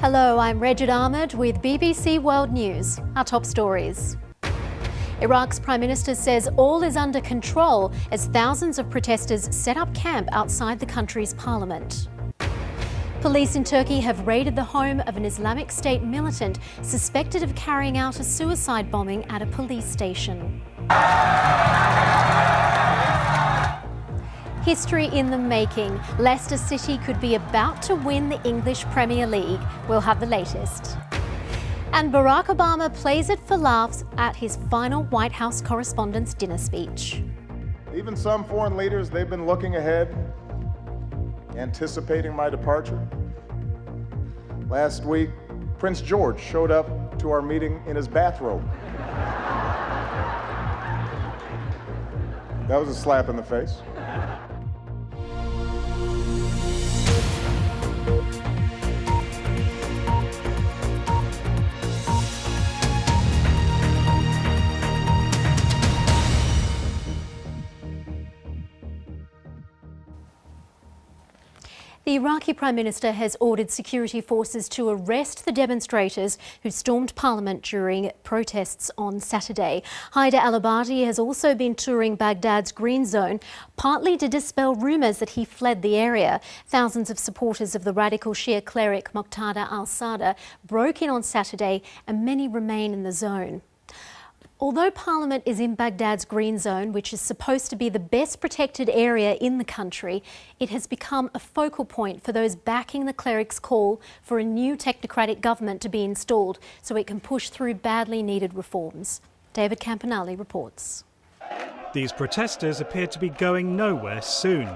Hello, I'm Regid Ahmed with BBC World News. Our top stories. Iraq's Prime Minister says all is under control as thousands of protesters set up camp outside the country's parliament. Police in Turkey have raided the home of an Islamic State militant suspected of carrying out a suicide bombing at a police station. History in the making. Leicester City could be about to win the English Premier League. We'll have the latest. And Barack Obama plays it for laughs at his final White House Correspondents' Dinner speech. Even some foreign leaders, they've been looking ahead, anticipating my departure. Last week, Prince George showed up to our meeting in his bathrobe. That was a slap in the face. The Iraqi Prime Minister has ordered security forces to arrest the demonstrators who stormed Parliament during protests on Saturday. Haider al-Abadi has also been touring Baghdad's Green Zone, partly to dispel rumours that he fled the area. Thousands of supporters of the radical Shia cleric Muqtada al-Sadr broke in on Saturday, and many remain in the zone. Although Parliament is in Baghdad's Green Zone, which is supposed to be the best protected area in the country, it has become a focal point for those backing the cleric's call for a new technocratic government to be installed so it can push through badly needed reforms. David Campanelli reports. These protesters appear to be going nowhere soon.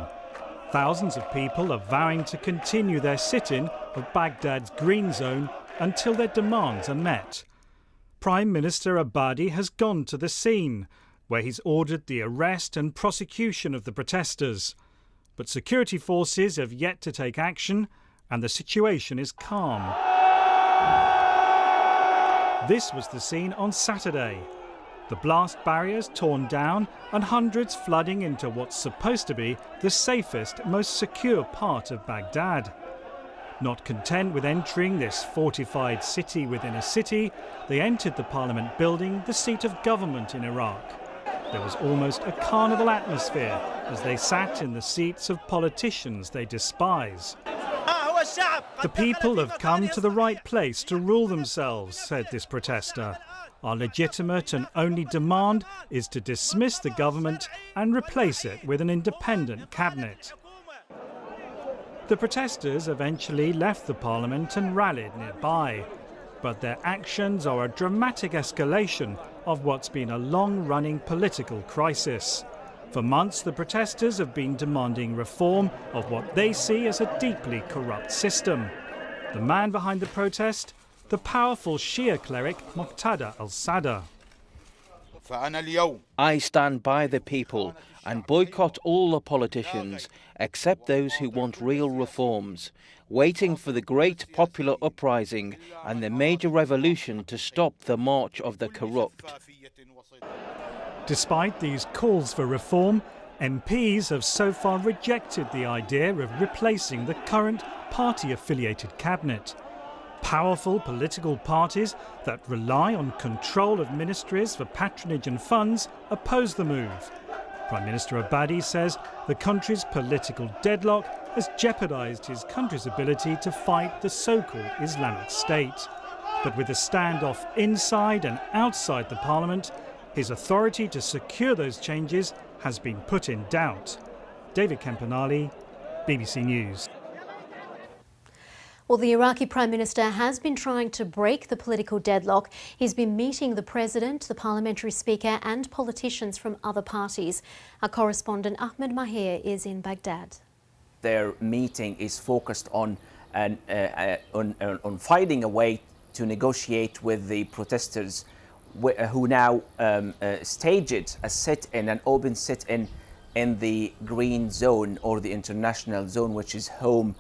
Thousands of people are vowing to continue their sit-in of Baghdad's Green Zone until their demands are met. Prime Minister Abadi has gone to the scene, where he's ordered the arrest and prosecution of the protesters. But security forces have yet to take action, and the situation is calm. This was the scene on Saturday. The blast barriers torn down and hundreds flooding into what's supposed to be the safest, most secure part of Baghdad. Not content with entering this fortified city within a city, they entered the parliament building, the seat of government in Iraq. There was almost a carnival atmosphere as they sat in the seats of politicians they despise. The people have come to the right place to rule themselves, said this protester. Our legitimate and only demand is to dismiss the government and replace it with an independent cabinet. The protesters eventually left the parliament and rallied nearby, but their actions are a dramatic escalation of what's been a long-running political crisis. For months, the protesters have been demanding reform of what they see as a deeply corrupt system. The man behind the protest, the powerful Shia cleric Muqtada al-Sadr. I stand by the people and boycott all the politicians except those who want real reforms, waiting for the great popular uprising and the major revolution to stop the march of the corrupt. Despite these calls for reform, MPs have so far rejected the idea of replacing the current party-affiliated cabinet. Powerful political parties that rely on control of ministries for patronage and funds oppose the move. Prime Minister Abadi says the country's political deadlock has jeopardised his country's ability to fight the so-called Islamic State. But with a standoff inside and outside the parliament, his authority to secure those changes has been put in doubt. David Campanelli, BBC News. Well, the Iraqi Prime Minister has been trying to break the political deadlock. He's been meeting the President, the Parliamentary Speaker and politicians from other parties. Our correspondent Ahmed Mahir is in Baghdad. Their meeting is focused on finding a way to negotiate with the protesters who now staged a sit-in, an open sit-in in the Green Zone or the International Zone, which is home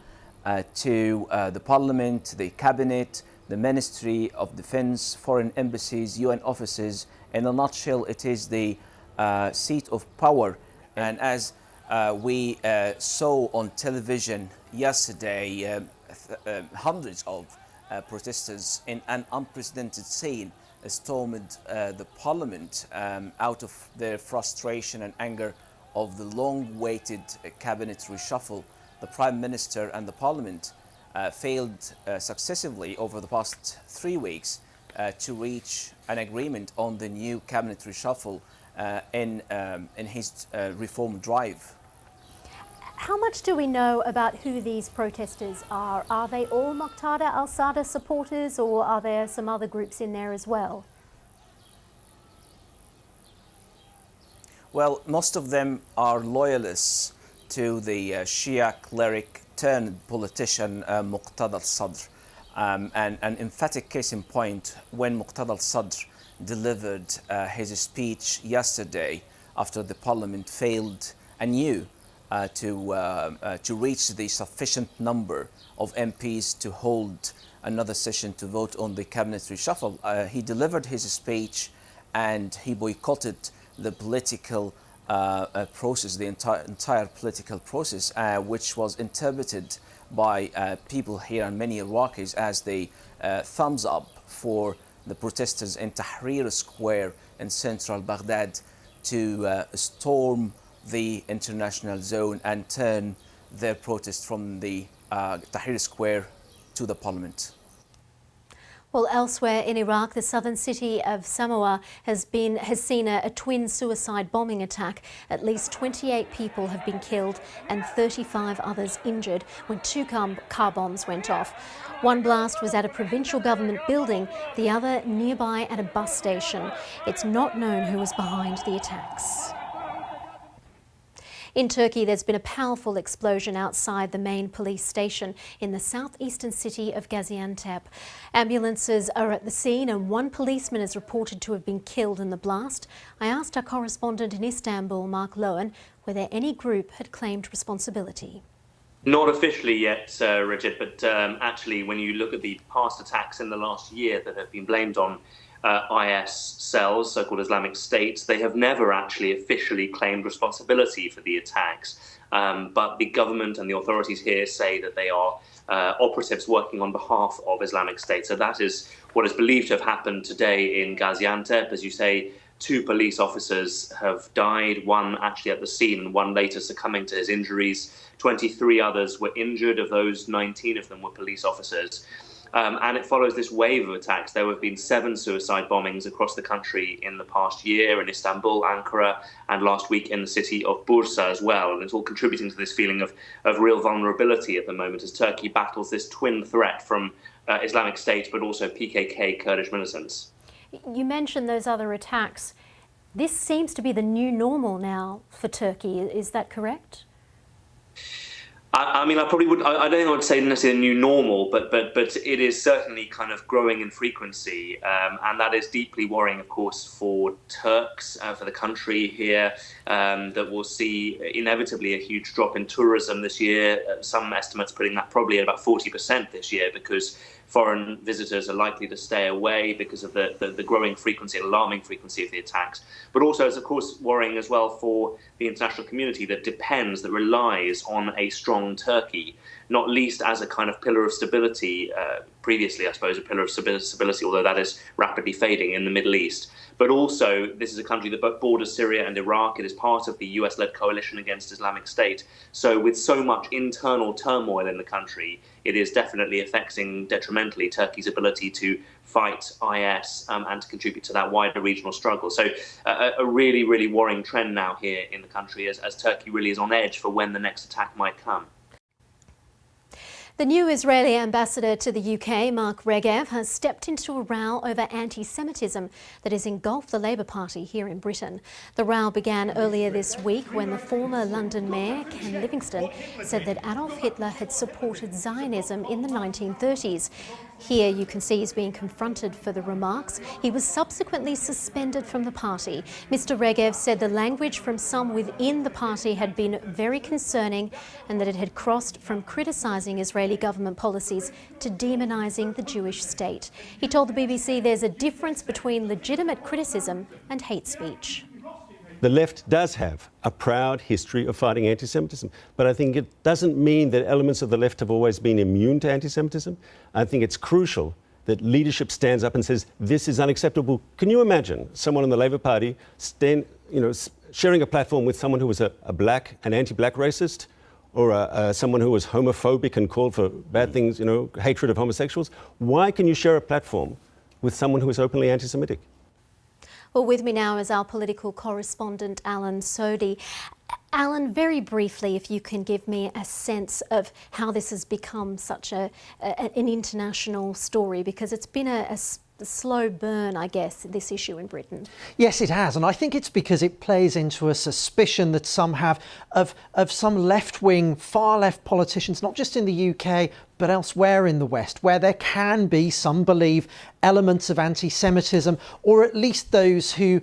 to the Parliament, the Cabinet, the Ministry of Defence, foreign embassies, UN offices. In a nutshell, it is the seat of power. And as we saw on television yesterday, hundreds of protesters in an unprecedented scene stormed the parliament out of their frustration and anger of the long-awaited cabinet reshuffle. The Prime Minister and the Parliament failed successively over the past 3 weeks to reach an agreement on the new cabinet reshuffle in his reform drive. How much do we know about who these protesters are? Are they all Muqtada al-Sadr supporters, or are there some other groups in there as well? Well, most of them are loyalists to the Shia cleric turned politician Muqtada al-Sadr. And an emphatic case in point, when Muqtada al-Sadr delivered his speech yesterday after the parliament failed anew to reach the sufficient number of MPs to hold another session to vote on the cabinet reshuffle. He delivered his speech and he boycotted the political process, the entire political process, which was interpreted by people here and many Iraqis as the thumbs up for the protesters in Tahrir Square in central Baghdad to storm the international zone and turn their protest from the Tahrir Square to the parliament. Well, elsewhere in Iraq, the southern city of Samoa has seen a twin suicide bombing attack. At least 28 people have been killed and 35 others injured when 2 car bombs went off. One blast was at a provincial government building, the other nearby at a bus station. It's not known who was behind the attacks. In Turkey, there's been a powerful explosion outside the main police station in the southeastern city of Gaziantep. Ambulances are at the scene and 1 policeman is reported to have been killed in the blast. I asked our correspondent in Istanbul, Mark Lowen, whether any group had claimed responsibility. Not officially yet, Richard, but actually when you look at the past attacks in the last year that have been blamed on IS cells, so-called Islamic States, they have never actually officially claimed responsibility for the attacks. But the government and the authorities here say that they are operatives working on behalf of Islamic State. So that is what is believed to have happened today in Gaziantep. As you say, 2 police officers have died, 1 actually at the scene and 1 later succumbing to his injuries. 23 others were injured. Of those, 19 of them were police officers. And it follows this wave of attacks. There have been 7 suicide bombings across the country in the past year, in Istanbul, Ankara, and last week in the city of Bursa as well. And it's all contributing to this feeling of real vulnerability at the moment as Turkey battles this twin threat from Islamic State, but also PKK Kurdish militants. You mentioned those other attacks. This seems to be the new normal now for Turkey. Is that correct? I mean, I don't think I would say necessarily a new normal, but it is certainly kind of growing in frequency, and that is deeply worrying, of course, for Turks, for the country here, that will see inevitably a huge drop in tourism this year. Some estimates putting that probably at about 40% this year, because foreign visitors are likely to stay away because of the growing frequency, alarming frequency of the attacks. But also, it's of course worrying as well for the international community that relies on a strong Turkey, not least as a kind of pillar of stability, previously, I suppose, a pillar of stability, although that is rapidly fading in the Middle East. But also, this is a country that borders Syria and Iraq. It is part of the US-led coalition against Islamic State. So with so much internal turmoil in the country, it is definitely affecting detrimentally Turkey's ability to fight IS and to contribute to that wider regional struggle. So a really, really worrying trend now here in the country as Turkey really is on edge for when the next attack might come. The new Israeli ambassador to the UK, Mark Regev, has stepped into a row over anti-Semitism that has engulfed the Labour Party here in Britain. The row began earlier this week when the former London Mayor, Ken Livingstone, said that Adolf Hitler had supported Zionism in the 1930s. Here you can see he's being confronted for the remarks. He was subsequently suspended from the party. Mr. Regev said the language from some within the party had been very concerning and that it had crossed from criticising Israeli government policies to demonising the Jewish state. He told the BBC there's a difference between legitimate criticism and hate speech. The left does have a proud history of fighting anti-Semitism, but I think it doesn't mean that elements of the left have always been immune to anti-Semitism. I think it's crucial that leadership stands up and says, this is unacceptable. Can you imagine someone in the Labour Party sharing a platform with someone who was an anti-black racist, or someone who was homophobic and called for bad things, hatred of homosexuals? Why can you share a platform with someone who is openly anti-Semitic? Well, with me now is our political correspondent, Alan Sodhi. Alan, very briefly, if you can give me a sense of how this has become such an international story, because it's been a slow burn, I guess, this issue in Britain. Yes, it has, and I think it's because it plays into a suspicion that some have of some left-wing, far-left politicians, not just in the UK, but elsewhere in the West, where there can be, some believe, elements of anti-Semitism, or at least those who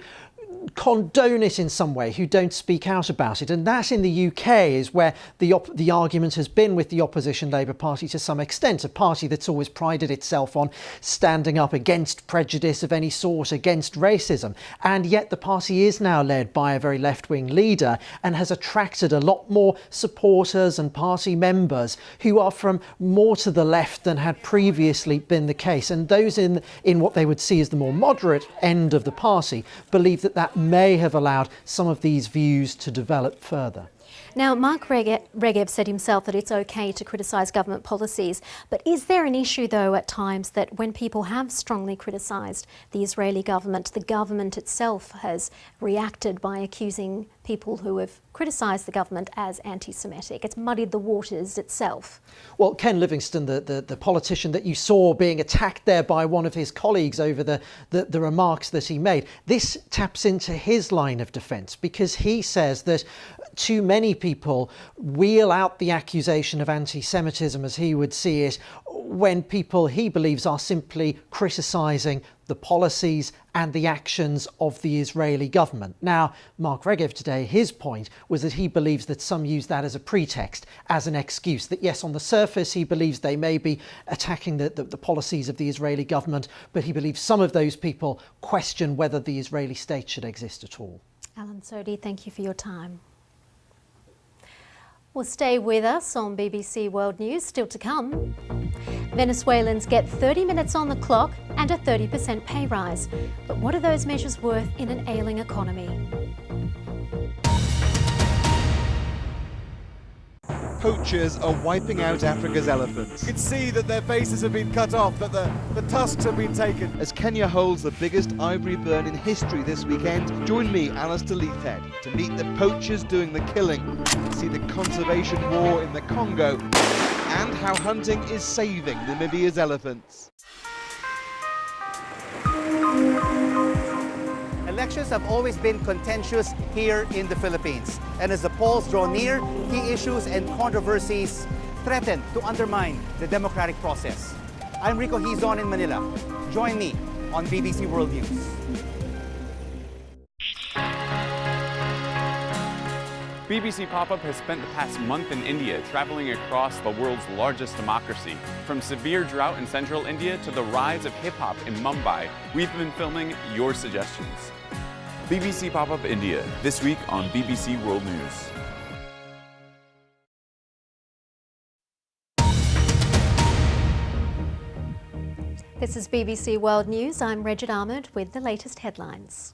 condone it in some way, who don't speak out about it. And that in the UK is where the argument has been with the opposition Labour Party to some extent, a party that's always prided itself on standing up against prejudice of any sort, against racism. And yet the party is now led by a very left-wing leader and has attracted a lot more supporters and party members who are from more to the left than had previously been the case. And those in what they would see as the more moderate end of the party believe that may have allowed some of these views to develop further. Now, Mark Regev said himself that it's okay to criticise government policies, but is there an issue, though, at times that when people have strongly criticised the Israeli government, the government itself has reacted by accusing people who have criticised the government as anti-Semitic? It's muddied the waters itself. Well, Ken Livingstone, the politician that you saw being attacked there by one of his colleagues over the remarks that he made, this taps into his line of defence, because he says that too many people wheel out the accusation of anti-Semitism, as he would see it, when people he believes are simply criticising the policies and the actions of the Israeli government. Now, Mark Regev today, his point was that he believes that some use that as a pretext, as an excuse, that yes, on the surface he believes they may be attacking the policies of the Israeli government, but he believes some of those people question whether the Israeli state should exist at all. Alan Sodhi, thank you for your time. Well, stay with us on BBC World News. Still to come, Venezuelans get 30 minutes on the clock and a 30% pay rise. But what are those measures worth in an ailing economy? Poachers are wiping out Africa's elephants. You can see that their faces have been cut off, that the tusks have been taken. As Kenya holds the biggest ivory burn in history this weekend, join me, Alistair Leithhead, to meet the poachers doing the killing, see the conservation war in the Congo, and how hunting is saving Namibia's elephants. Elections have always been contentious here in the Philippines. And as the polls draw near, key issues and controversies threaten to undermine the democratic process. I'm Rico Hizon in Manila. Join me on BBC World News. BBC Pop-Up has spent the past month in India, traveling across the world's largest democracy. From severe drought in central India to the rise of hip-hop in Mumbai, we've been filming your suggestions. BBC Pop-Up India, this week on BBC World News. This is BBC World News. I'm Regid Ahmed with the latest headlines.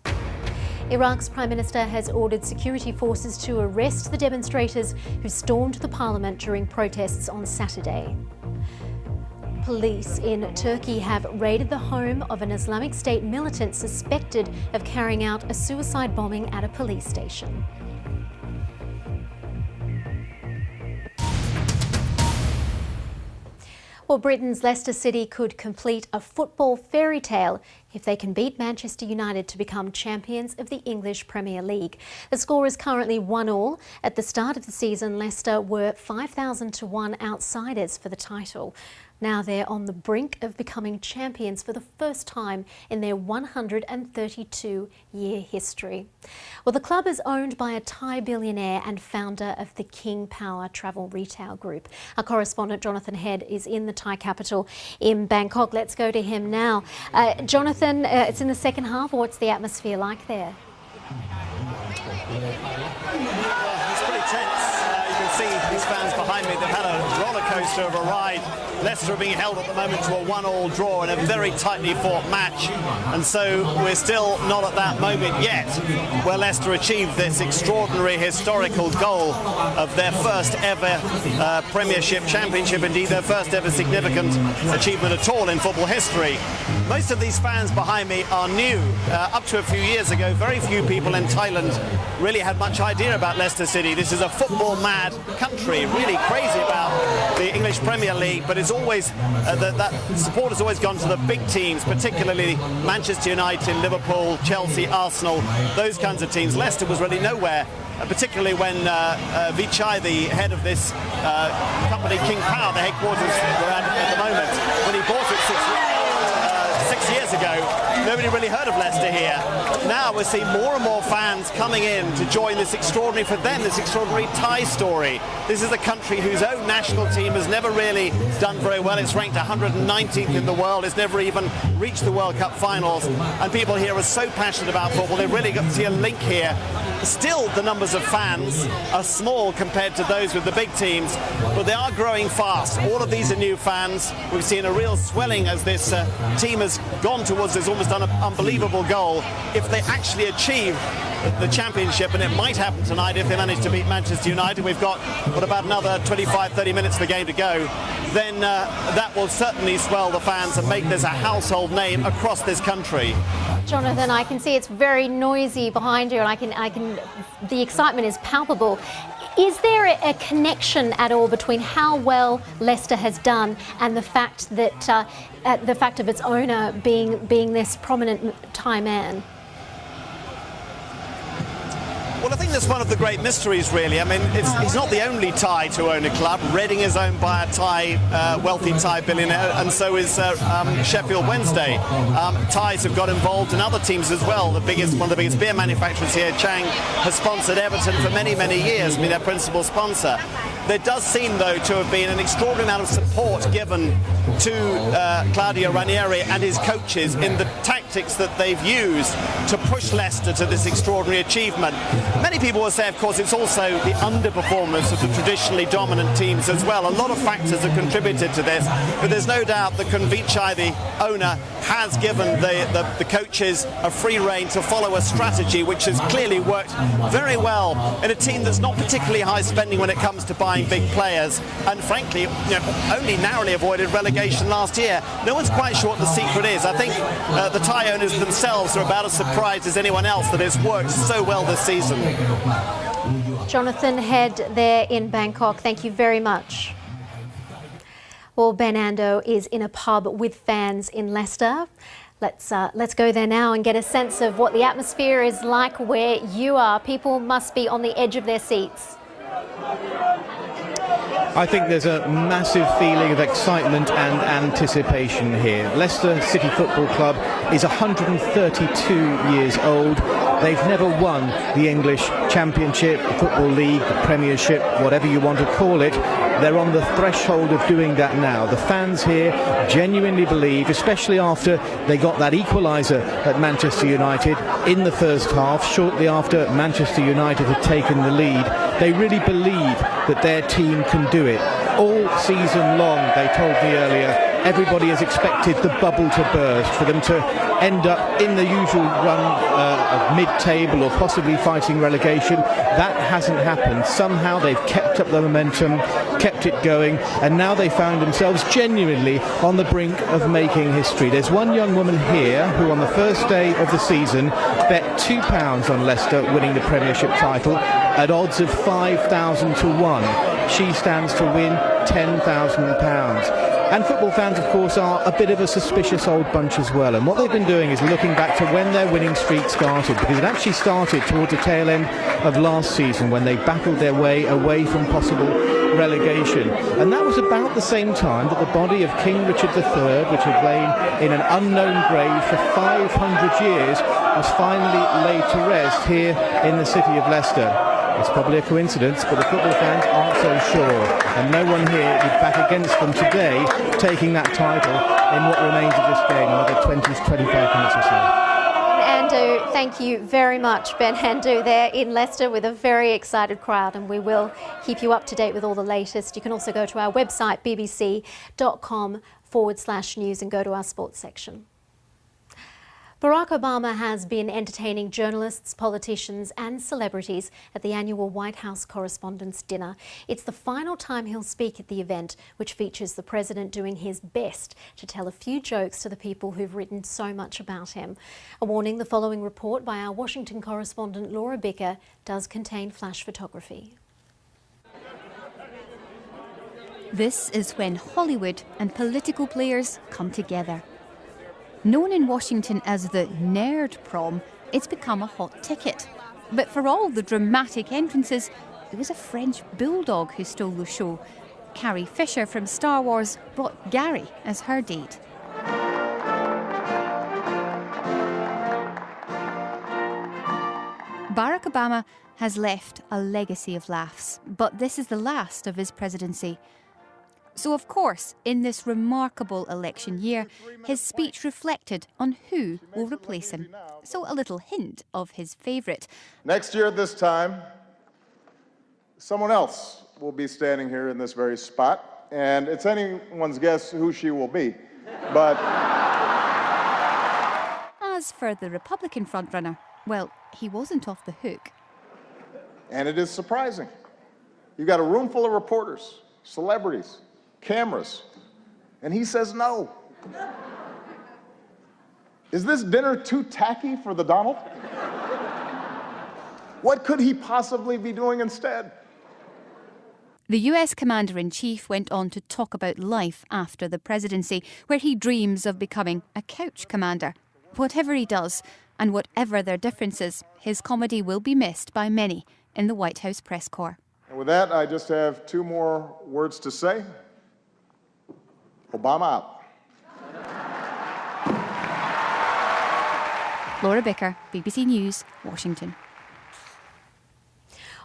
Iraq's Prime Minister has ordered security forces to arrest the demonstrators who stormed the parliament during protests on Saturday. Police in Turkey have raided the home of an Islamic State militant suspected of carrying out a suicide bombing at a police station. Well, Britain's Leicester City could complete a football fairy tale if they can beat Manchester United to become champions of the English Premier League. The score is currently 1-1. At the start of the season, Leicester were 5,000 to 1 outsiders for the title. Now they're on the brink of becoming champions for the first time in their 132-year history. Well, the club is owned by a Thai billionaire and founder of the King Power Travel Retail Group. Our correspondent Jonathan Head is in the Thai capital in Bangkok. Let's go to him now. Jonathan, it's in the second half. What's the atmosphere like there? It's pretty tense. You can see these fans behind me. They've had a roller coaster of a ride. Leicester are being held at the moment to a 1-1 draw in a very tightly fought match, and so we're still not at that moment yet where Leicester achieved this extraordinary historical goal of their first ever Premiership, Championship, indeed their first ever significant achievement at all in football history. Most of these fans behind me are new. Up to a few years ago, very few people in Thailand really had much idea about Leicester City. This is a football-mad country, really crazy about the English Premier League, but it's always that support has always gone to the big teams, particularly Manchester United, Liverpool, Chelsea, Arsenal, those kinds of teams. Leicester was really nowhere, particularly when Vichai, the head of this company, King Power, the headquarters we're at the moment, when he bought it 6 years ago, nobody really heard of Leicester here. Now we're seeing more and more fans coming in to join this extraordinary, for them, this extraordinary Thai story. This is a country whose own national team has never really done very well. It's ranked 119th in the world. It's never even reached the World Cup finals. And people here are so passionate about football. They've really got to see a link here. Still, the numbers of fans are small compared to those with the big teams, but they are growing fast. All of these are new fans. We've seen a real swelling as this team has gone towards this almost unbelievable goal. If they actually achieve the championship, and it might happen tonight if they manage to beat Manchester United, we've got about another 25-30 minutes of the game to go, then that will certainly swell the fans and make this a household name across this country. Jonathan, I can see it's very noisy behind you, and I can the excitement is palpable. Is there a connection at all between how well Leicester has done and the fact that the fact of its owner being this prominent Thai man? Well, I think that's one of the great mysteries, really. I mean, he's not the only Thai to own a club. Reading is owned by a Thai, wealthy Thai billionaire, and so is Sheffield Wednesday. Thais have got involved in other teams as well. One of the biggest beer manufacturers here, Chang, has sponsored Everton for many, many years, been their principal sponsor. There does seem, though, to have been an extraordinary amount of support given to Claudio Ranieri and his coaches in the tactics that they've used to push Leicester to this extraordinary achievement. Many people will say, of course, it's also the underperformance of the traditionally dominant teams as well. A lot of factors have contributed to this, but there's no doubt that Vichai, the owner, has given the coaches a free rein to follow a strategy which has clearly worked very well in a team that's not particularly high spending when it comes to buying big players, and frankly, only narrowly avoided relegation last year. No one's quite sure what the secret is. I think the Thai owners themselves are about as surprised as anyone else that it's worked so well this season. Jonathan Head there in Bangkok, thank you very much. Well, Ben Ando is in a pub with fans in Leicester. Let's go there now and get a sense of what the atmosphere is like where you are. People must be on the edge of their seats. I think there's a massive feeling of excitement and anticipation here. Leicester City Football Club is 132 years old. They've never won the English Championship, the Football League, the Premiership, whatever you want to call it. They're on the threshold of doing that now. The fans here genuinely believe, especially after they got that equaliser at Manchester United in the first half, shortly after Manchester United had taken the lead. They really believe that their team can do it. All season long, they told me earlier, everybody has expected the bubble to burst, for them to end up in the usual run of mid-table or possibly fighting relegation. That hasn't happened. Somehow they've kept up the momentum, kept it going, and now they found themselves genuinely on the brink of making history. There's one young woman here who on the first day of the season bet £2 on Leicester winning the Premiership title at odds of 5,000 to 1. She stands to win £10,000. And football fans, of course, are a bit of a suspicious old bunch as well. And what they've been doing is looking back to when their winning streak started, because it actually started towards the tail end of last season when they battled their way away from possible relegation. And that was about the same time that the body of King Richard III, which had lain in an unknown grave for 500 years, was finally laid to rest here in the city of Leicester. It's probably a coincidence, but the football fans aren't so sure, and no one here is back against them today, taking that title in what remains of this game, another 20 to 25 minutes or so. And Handu, thank you very much. Ben Handu there in Leicester with a very excited crowd, and we will keep you up to date with all the latest. You can also go to our website, bbc.com/news, and go to our sports section. Barack Obama has been entertaining journalists, politicians and celebrities at the annual White House Correspondents' Dinner. It's the final time he'll speak at the event, which features the president doing his best to tell a few jokes to the people who've written so much about him. A warning: the following report by our Washington correspondent Laura Bicker does contain flash photography. This is when Hollywood and political players come together. Known in Washington as the Nerd Prom, it's become a hot ticket. But for all the dramatic entrances, it was a French bulldog who stole the show. Carrie Fisher from Star Wars brought Gary as her date. Barack Obama has left a legacy of laughs, but this is the last of his presidency. So, of course, in this remarkable election year, his speech reflected on who will replace him. So a little hint of his favourite. Next year at this time, someone else will be standing here in this very spot, and it's anyone's guess who she will be. But as for the Republican frontrunner, well, he wasn't off the hook. And it is surprising. You've got a room full of reporters, celebrities, cameras, and he says no. Is this dinner too tacky for the Donald? What could he possibly be doing instead? The US Commander-in-Chief went on to talk about life after the presidency, where he dreams of becoming a couch commander. Whatever he does, and whatever their differences, his comedy will be missed by many in the White House press corps. And with that, I just have two more words to say. Obama out. Laura Bicker, BBC News, Washington.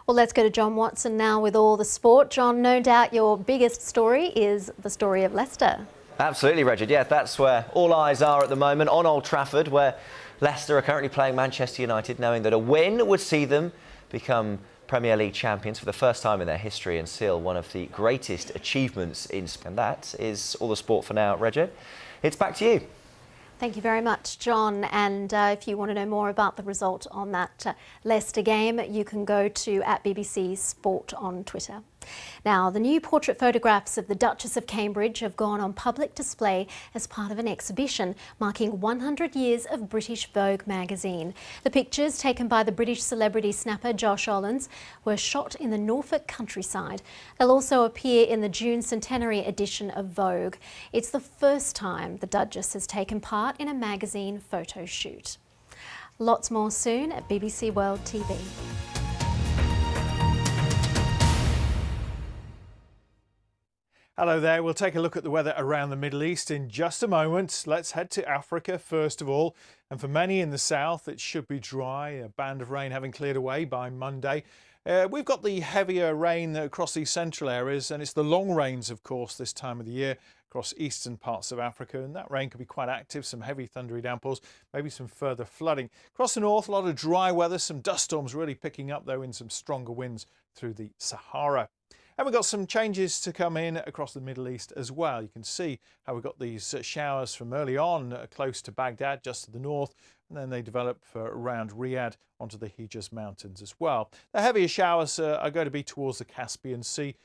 Well, let's go to John Watson now with all the sport. John, no doubt your biggest story is the story of Leicester. Absolutely, Regid. Yeah, that's where all eyes are at the moment, on Old Trafford, where Leicester are currently playing Manchester United, knowing that a win would see them become Premier League champions for the first time in their history and seal one of the greatest achievements in sport. And that is all the sport for now, Regid. It's back to you. Thank you very much, John. And if you want to know more about the result on that Leicester game, you can go to @BBC Sport on Twitter. Now, the new portrait photographs of the Duchess of Cambridge have gone on public display as part of an exhibition marking 100 years of British Vogue magazine. The pictures, taken by the British celebrity snapper Josh Ollens, were shot in the Norfolk countryside. They'll also appear in the June centenary edition of Vogue. It's the first time the Duchess has taken part in a magazine photo shoot. Lots more soon at BBC World TV. Hello there, we'll take a look at the weather around the Middle East in just a moment. Let's head to Africa first of all. And for many in the south, it should be dry, a band of rain having cleared away by Monday. We've got the heavier rain across these central areas, and it's the long rains, of course, this time of the year across eastern parts of Africa, and that rain could be quite active, some heavy thundery downpours, maybe some further flooding. Across the north, a lot of dry weather, some dust storms really picking up though in some stronger winds through the Sahara. And we've got some changes to come in across the Middle East as well. You can see how we've got these showers from early on close to Baghdad, just to the north, and then they develop around Riyadh onto the Hejaz Mountains as well. The heavier showers are going to be towards the Caspian Sea,